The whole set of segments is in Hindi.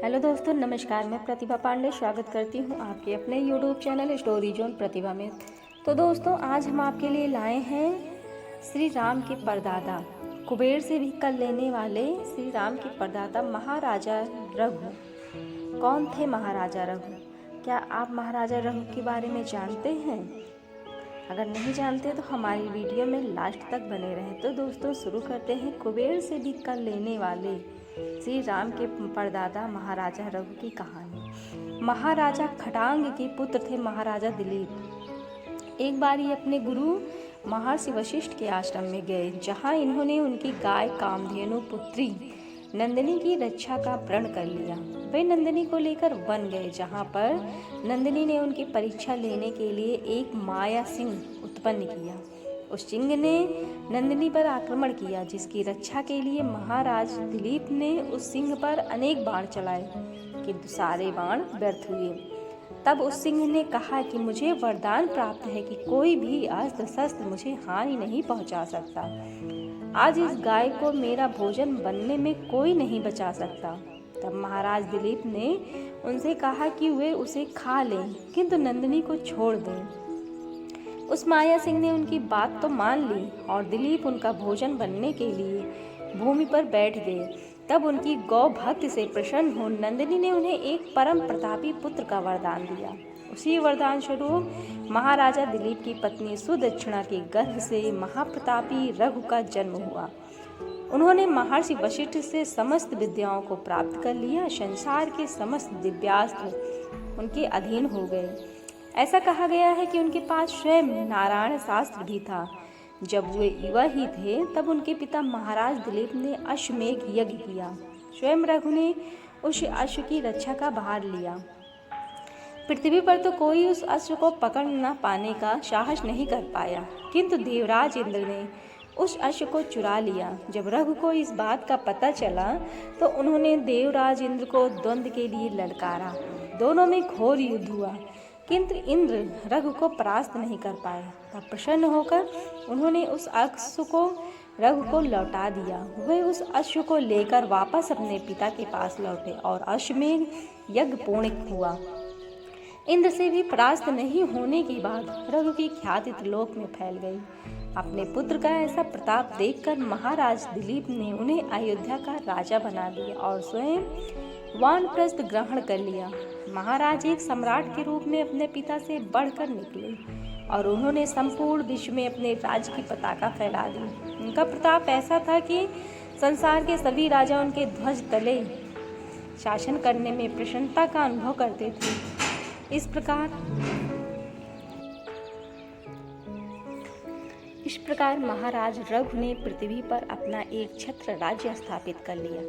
हेलो दोस्तों, नमस्कार। मैं प्रतिभा पांडे स्वागत करती हूँ आपके अपने यूट्यूब चैनल स्टोरी जोन प्रतिभा में। तो दोस्तों, आज हम आपके लिए लाए हैं श्री राम के परदादा, कुबेर से भी कर लेने वाले श्री राम के परदादा महाराजा रघु। कौन थे महाराजा रघु? क्या आप महाराजा रघु के बारे में जानते हैं? अगर नहीं जानते तो हमारी वीडियो में लास्ट तक बने रहें। तो दोस्तों, शुरू करते हैं कुबेर से भी कर लेने वाले श्री राम के परदादा महाराजा रघु की कहानी। महाराजा खटांग के पुत्र थे महाराजा दिलीप। एक बार ये अपने गुरु महर्षि वशिष्ठ के आश्रम में गए, जहाँ इन्होंने उनकी गाय कामधेनु पुत्री नंदिनी की रक्षा का प्रण कर लिया। वे नंदिनी को लेकर वन गए, जहाँ पर नंदिनी ने उनकी परीक्षा लेने के लिए एक माया सिंह उत्पन्न किया। उस सिंह ने नंदिनी पर आक्रमण किया, जिसकी रक्षा के लिए महाराज दिलीप ने उस सिंह पर अनेक बाण चलाए, किंतु सारे बाण व्यर्थ हुए। तब उस सिंह ने कहा कि मुझे वरदान प्राप्त है कि कोई भी अस्त्र शस्त्र मुझे हानि नहीं पहुंचा सकता। आज इस गाय को मेरा भोजन बनने में कोई नहीं बचा सकता। तब महाराज दिलीप ने उनसे कहा कि वे उसे खा लें, किंतु नंदिनी को छोड़ दें। उस माया सिंह ने उनकी बात तो मान ली और दिलीप उनका भोजन बनने के लिए भूमि पर बैठ गए। तब उनकी गौ भक्ति से प्रसन्न हो नंदिनी ने उन्हें एक परम प्रतापी पुत्र का वरदान दिया। उसी वरदान स्वरूप महाराजा दिलीप की पत्नी सुदक्षिणा के गर्भ से महाप्रतापी रघु का जन्म हुआ। उन्होंने महर्षि वशिष्ठ से समस्त विद्याओं को प्राप्त कर लिया। संसार के समस्त दिव्यास्त्र उनके अधीन हो गए। ऐसा कहा गया है कि उनके पास स्वयं नारायण शास्त्र भी था। जब वे युवा ही थे, तब उनके पिता महाराज दिलीप ने अश्वमेघ यज्ञ किया। स्वयं रघु ने उस अश्व की रक्षा का भार लिया। पृथ्वी पर तो कोई उस अश्व को पकड़ न पाने का साहस नहीं कर पाया, किंतु देवराज इंद्र ने उस अश्व को चुरा लिया। जब रघु को इस बात का पता चला तो उन्होंने देवराज इंद्र को द्वंद्व के लिए ललकारा। दोनों में घोर युद्ध हुआ, किंतु इंद्र रघु को परास्त नहीं कर पाए। तब प्रसन्न होकर उन्होंने उस अश्व को रघु को लौटा दिया। वे उस अश्व को लेकर वापस अपने पिता के पास लौटे और अश्वमेघ यज्ञ पूर्ण हुआ। इंद्र से भी परास्त नहीं होने के बाद रघु की ख्याति त्रिलोक में फैल गई। अपने पुत्र का ऐसा प्रताप देखकर महाराज दिलीप ने उन्हें अयोध्या का राजा बना दिया और स्वयं वानप्रस्थ ग्रहण कर लिया। महाराज एक सम्राट के रूप में अपने पिता से बढ़कर निकले और उन्होंने संपूर्ण विश्व में अपने राज्य की पताका फैला दी। उनका प्रताप ऐसा था कि संसार के सभी राजा उनके ध्वज तले शासन करने में प्रसन्नता का अनुभव करते थे। इस प्रकार महाराज रघु ने पृथ्वी पर अपना एक छत्र राज्य स्थापित कर लिया।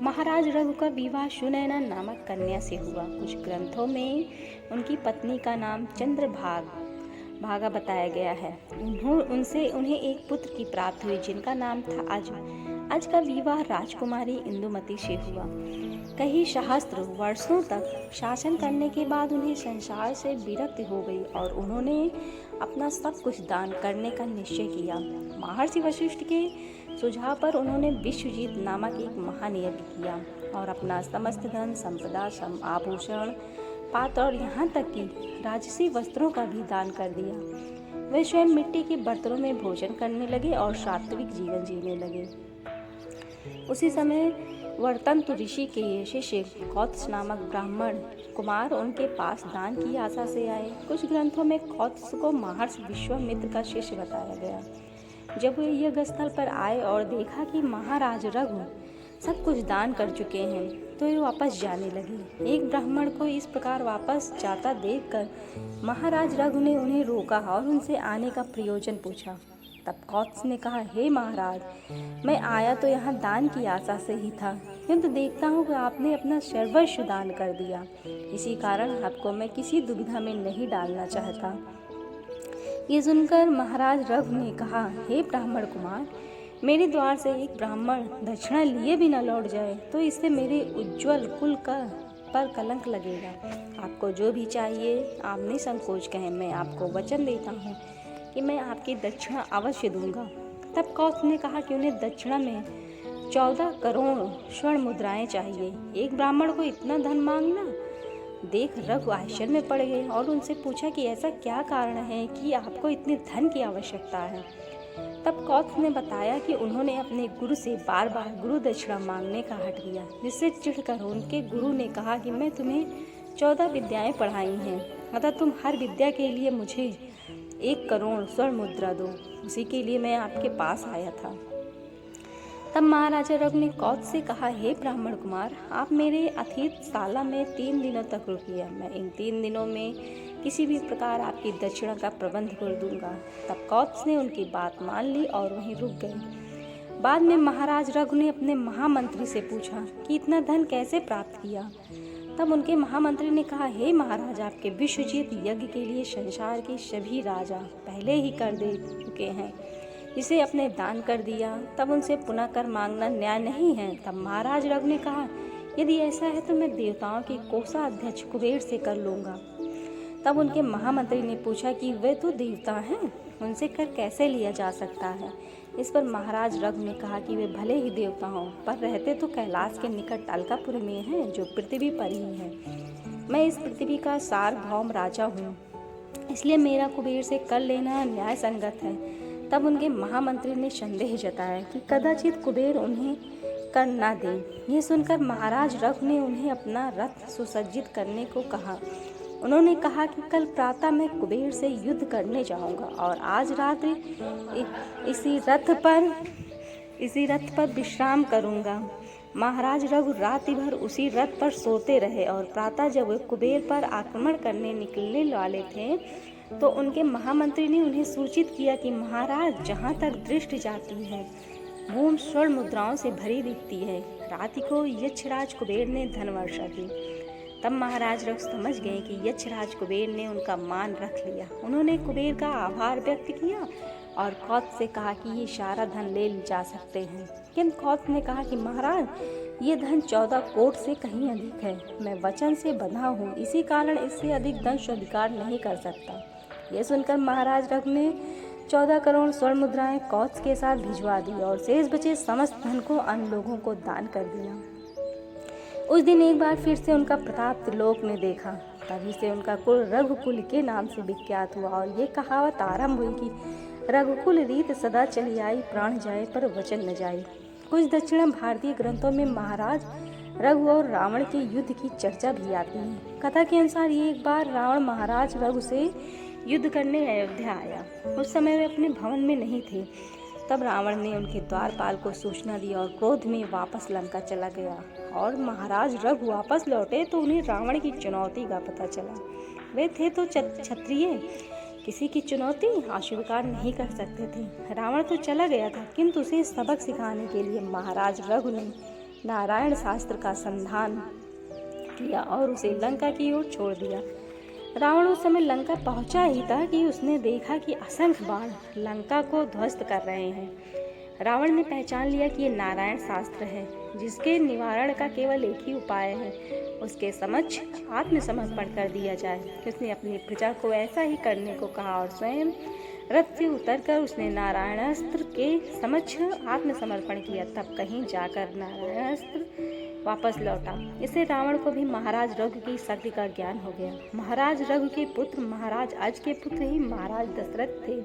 महाराज रघु का विवाह सुनैना नामक कन्या से हुआ। कुछ ग्रंथों में उनकी पत्नी का नाम चंद्रभागा बताया गया है। उनसे उन्हें एक पुत्र की प्राप्ति हुई, जिनका नाम था अज। अज का विवाह राजकुमारी इंदुमती से हुआ। कई सहस्त्र वर्षों तक शासन करने के बाद उन्हें संसार से विरक्ति हो गई और उन्होंने अपना सब कुछ दान करने का निश्चय किया। महर्षि वशिष्ठ के सुझाव पर उन्होंने विश्वजीत नामक एक महान यज्ञ किया और अपना समस्त धन संपदा, आभूषण, पात्र और यहाँ तक कि राजसी वस्त्रों का भी दान कर दिया। वे स्वयं मिट्टी के बर्तनों में भोजन करने लगे और सात्विक जीवन जीने लगे। उसी समय वर्तंतु ऋषि के शिष्य कौत्स नामक ब्राह्मण कुमार उनके पास दान की आशा से आए। कुछ ग्रंथों में कौत्स को महर्षि विश्वामित्र का शिष्य बताया गया। जब वे यज्ञ स्थल पर आए और देखा कि महाराज रघु सब कुछ दान कर चुके हैं, तो वे वापस जाने लगे। एक ब्राह्मण को इस प्रकार वापस जाता देखकर महाराज रघु ने उन्हें रोका और उनसे आने का प्रयोजन पूछा। तब कौत्स ने कहा, हे महाराज, मैं आया तो यहाँ दान की आशा से ही था, किंतु देखता हूँ कि आपने अपना सर्वस्व दान कर दिया। इसी कारण आपको मैं किसी दुविधा में नहीं डालना चाहता। ये सुनकर महाराज रघु ने कहा, हे ब्राह्मण कुमार, मेरे द्वार से एक ब्राह्मण दक्षिणा लिए भी न लौट जाए तो इससे मेरे उज्ज्वल कुल पर कलंक लगेगा। आपको जो भी चाहिए आप निसंकोच कहें, मैं आपको वचन देता हूँ कि मैं आपकी दक्षिणा अवश्य दूंगा। तब कौत्स ने कहा कि उन्हें दक्षिणा में 14 करोड़ स्वर्ण मुद्राएं चाहिए। एक ब्राह्मण को इतना धन मांगना देख रघु आश्चर्य में पड़ गए और उनसे पूछा कि ऐसा क्या कारण है कि आपको इतने धन की आवश्यकता है। तब कौत्स ने बताया कि उन्होंने अपने गुरु से बार बार गुरु दक्षिणा मांगने का हठ किया, जिससे चिढ़कर उनके गुरु ने कहा कि मैं तुम्हें 14 विद्याएं पढ़ाई हैं, अतः तुम हर विद्या के लिए मुझे 1 करोड़ स्वर्ण मुद्रा दो। उसी के लिए मैं आपके पास आया था। तब महाराजा रघु ने कौत्स से कहा, हे ब्राह्मण कुमार, आप मेरे अतिथिशाला में 3 दिनों तक रुकिए। मैं इन 3 दिनों में किसी भी प्रकार आपकी दक्षिणा का प्रबंध कर दूंगा। तब कौत्स ने उनकी बात मान ली और वहीं रुक गए। बाद में महाराज रघु ने अपने महामंत्री से पूछा कि इतना धन कैसे प्राप्त किया। तब उनके महामंत्री ने कहा, हे महाराज, आपके विश्वजीत यज्ञ के लिए संसार के सभी राजा पहले ही कर दे चुके हैं, इसे अपने दान कर दिया। तब उनसे पुनः कर मांगना न्याय नहीं है। तब महाराज रघु ने कहा, यदि ऐसा है तो मैं देवताओं के कोषाध्यक्ष कुबेर से कर लूँगा। तब उनके महामंत्री ने पूछा कि वे तो देवता हैं, उनसे कर कैसे लिया जा सकता है। इस पर महाराज रघु ने कहा कि वे भले ही देवता हों, पर रहते तो कैलाश के निकट अलकापुरी में हैं, जो पृथ्वी पर ही है। मैं इस पृथ्वी का सार्वभौम राजा हूँ, इसलिए मेरा कुबेर से कर लेना न्याय संगत है। तब उनके महामंत्री ने संदेह जताया कि कदाचित कुबेर उन्हें कर न दे। ये सुनकर महाराज रघु ने उन्हें अपना रथ सुसज्जित करने को कहा। उन्होंने कहा कि कल प्रातः मैं कुबेर से युद्ध करने जाऊंगा और आज रात्रि इसी रथ पर विश्राम करूंगा। महाराज रघु रात्रि भर उसी रथ पर सोते रहे और प्रातः जब वे कुबेर पर आक्रमण करने निकलने वाले थे तो उनके महामंत्री ने उन्हें सूचित किया कि महाराज, जहाँ तक दृष्टि जाती है भूमि स्वर्ण मुद्राओं से भरी दिखती है। रात्रि को यक्षराज कुबेर ने धन वर्षा की। तब महाराज रघु समझ गए कि यक्षराज कुबेर ने उनका मान रख लिया। उन्होंने कुबेर का आभार व्यक्त किया और कौत्स से कहा कि ये सारा धन ले जा सकते हैं। किंतु कौत्स ने कहा कि महाराज, ये धन 14 कोट से कहीं अधिक है। मैं वचन से बंधा हूँ, इसी कारण इससे अधिक धन स्वीकार नहीं कर सकता। यह सुनकर महाराज रघु ने 14 करोड़ स्वर्ण मुद्राएं कौत्स के साथ भिजवा दी और शेष बचे समस्त धन को अन्य लोगों को दान कर दिया। उस दिन एक बार फिर से उनका प्रताप त्रिलोक ने देखा। तभी से उनका कुल रघुकुल के नाम से विख्यात हुआ और ये कहावत आरंभ हुई कि रघुकुल रीत सदा चली आई, प्राण जाए पर वचन न जाए। कुछ दक्षिण भारतीय ग्रंथों में महाराज रघु और रावण के युद्ध की चर्चा भी आती है। कथा के अनुसार ये एक बार रावण महाराज रघु से युद्ध करने अयोध्या आया। उस समय वे अपने भवन में नहीं थे। तब रावण ने उनके द्वारपाल को सूचना दी और क्रोध में वापस लंका चला गया। और महाराज रघु वापस लौटे तो उन्हें रावण की चुनौती का पता चला। वे थे तो क्षत्रिय, किसी की चुनौती अस्वीकार नहीं कर सकते थे। रावण तो चला गया था, किंतु उसे सबक सिखाने के लिए महाराज रघु ने नारायण शास्त्र का संधान किया और उसे लंका की ओर छोड़ दिया। रावण उस समय लंका पहुंचा ही था कि उसने देखा कि असंख्य बाण लंका को ध्वस्त कर रहे हैं। रावण ने पहचान लिया कि ये नारायण शास्त्र है, जिसके निवारण का केवल एक ही उपाय है, उसके समक्ष आत्मसमर्पण कर दिया जाए। उसने अपनी प्रजा को ऐसा ही करने को कहा और स्वयं रथ से उतरकर उसने नारायणास्त्र के समक्ष आत्मसमर्पण किया। तब कहीं जाकर नारायणास्त्र वापस लौटा। इससे रावण को भी महाराज रघु की शक्ति का ज्ञान हो गया। महाराज रघु के पुत्र महाराज अज के पुत्र ही महाराज दशरथ थे।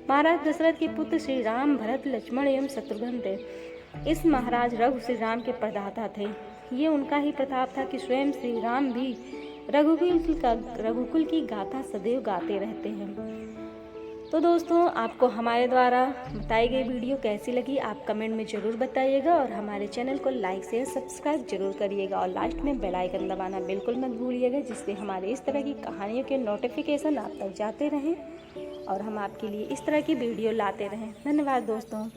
महाराज दशरथ के पुत्र श्री राम, भरत, लक्ष्मण एवं शत्रुघ्न थे। इस महाराज रघु श्री राम के प्रदाता थे। ये उनका ही प्रताप था कि स्वयं श्री राम भी रघुकुल की गाथा सदैव गाते रहते हैं। तो दोस्तों, आपको हमारे द्वारा बताई गई वीडियो कैसी लगी आप कमेंट में ज़रूर बताइएगा और हमारे चैनल को लाइक शेयर सब्सक्राइब जरूर करिएगा और लास्ट में बेल आइकन दबाना बिल्कुल मत भूलिएगा, जिससे हमारे इस तरह की कहानियों के नोटिफिकेशन आप तक जाते रहें और हम आपके लिए इस तरह की वीडियो लाते रहें। धन्यवाद दोस्तों।